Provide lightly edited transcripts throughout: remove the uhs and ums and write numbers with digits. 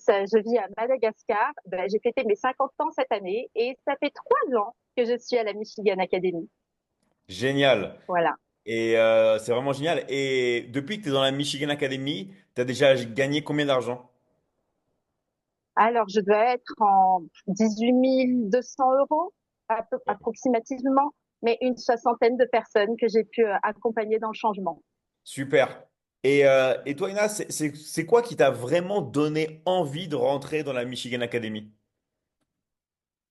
je vis à Madagascar. Ben, j'ai fêté mes 50 ans cette année et ça fait 3 ans que je suis à la Michigan Academy. Génial. Voilà. Et c'est vraiment génial. Et depuis que tu es dans la Michigan Academy, tu as déjà gagné combien d'argent? Alors, je dois être en 18 200 euros, approximativement, mais une soixantaine de personnes que j'ai pu accompagner dans le changement. Super. Et toi, Ina, c'est quoi qui t'a vraiment donné envie de rentrer dans la Michigan Academy?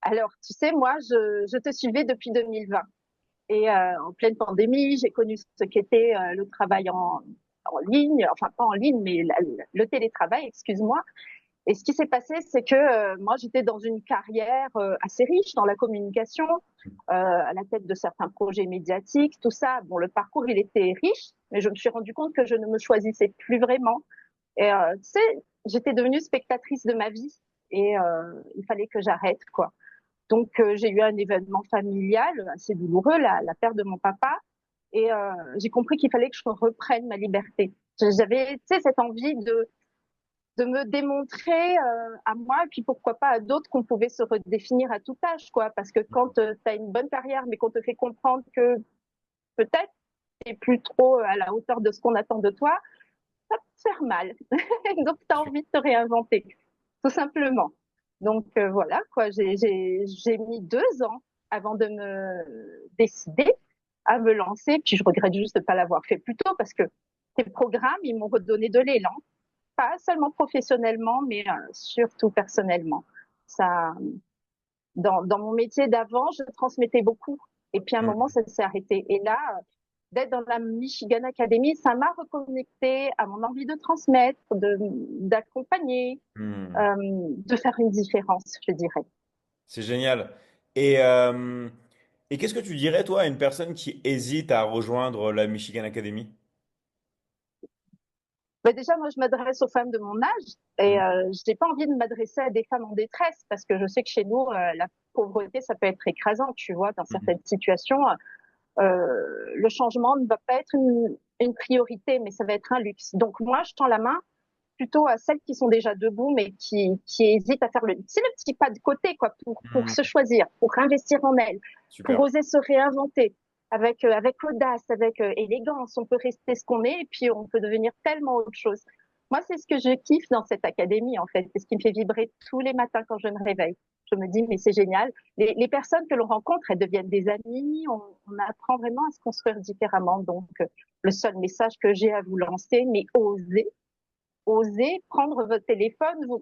Alors, tu sais, moi, je te suivais depuis 2020. Et en pleine pandémie, j'ai connu ce qu'était le travail en ligne, enfin pas en ligne, mais le télétravail, excuse-moi. Et ce qui s'est passé, c'est que moi, j'étais dans une carrière assez riche dans la communication, à la tête de certains projets médiatiques, tout ça. Bon, le parcours, il était riche, mais je me suis rendu compte que je ne me choisissais plus vraiment. Et tu sais, j'étais devenue spectatrice de ma vie et il fallait que j'arrête, quoi. Donc, j'ai eu un événement familial assez douloureux, la perte de mon papa, et j'ai compris qu'il fallait que je reprenne ma liberté. J'avais, tu sais, cette envie de me démontrer à moi, et puis pourquoi pas à d'autres, qu'on pouvait se redéfinir à tout âge, quoi. Parce que quand tu as une bonne carrière, mais qu'on te fait comprendre que peut-être t'es plus trop à la hauteur de ce qu'on attend de toi, ça peut te faire mal. Donc, tu as envie de te réinventer, tout simplement. Donc, voilà, quoi. J'ai mis 2 ans avant de me décider à me lancer. Puis, je regrette juste de ne pas l'avoir fait plus tôt parce que ces programmes, ils m'ont redonné de l'élan, pas seulement professionnellement, mais surtout personnellement. Ça, dans mon métier d'avant, je transmettais beaucoup. Et puis, à un moment, ça s'est arrêté. Et là, d'être dans la Michigan Academy, ça m'a reconnecté à mon envie de transmettre, d'accompagner, Hmm. de faire une différence, je dirais. C'est génial. Et qu'est-ce que tu dirais, toi, à une personne qui hésite à rejoindre la Michigan Academy? Bah déjà, moi, je m'adresse aux femmes de mon âge Hmm. et je n'ai pas envie de m'adresser à des femmes en détresse parce que je sais que chez nous, la pauvreté, ça peut être écrasant, tu vois, dans Hmm. certaines situations. Le changement ne va pas être une priorité, mais ça va être un luxe. Donc moi, je tends la main plutôt à celles qui sont déjà debout, mais qui hésitent à faire c'est le petit pas de côté, quoi, pour Hmm. se choisir, pour investir en elles, pour Super. oser se réinventer avec audace, avec élégance. On peut rester ce qu'on est et puis on peut devenir tellement autre chose. Moi, c'est ce que je kiffe dans cette académie, en fait. C'est ce qui me fait vibrer tous les matins quand je me réveille. Je me dis, mais c'est génial. Les personnes que l'on rencontre, elles deviennent des amis. On apprend vraiment à se construire différemment. Donc, le seul message que j'ai à vous lancer, mais osez prendre votre téléphone, vous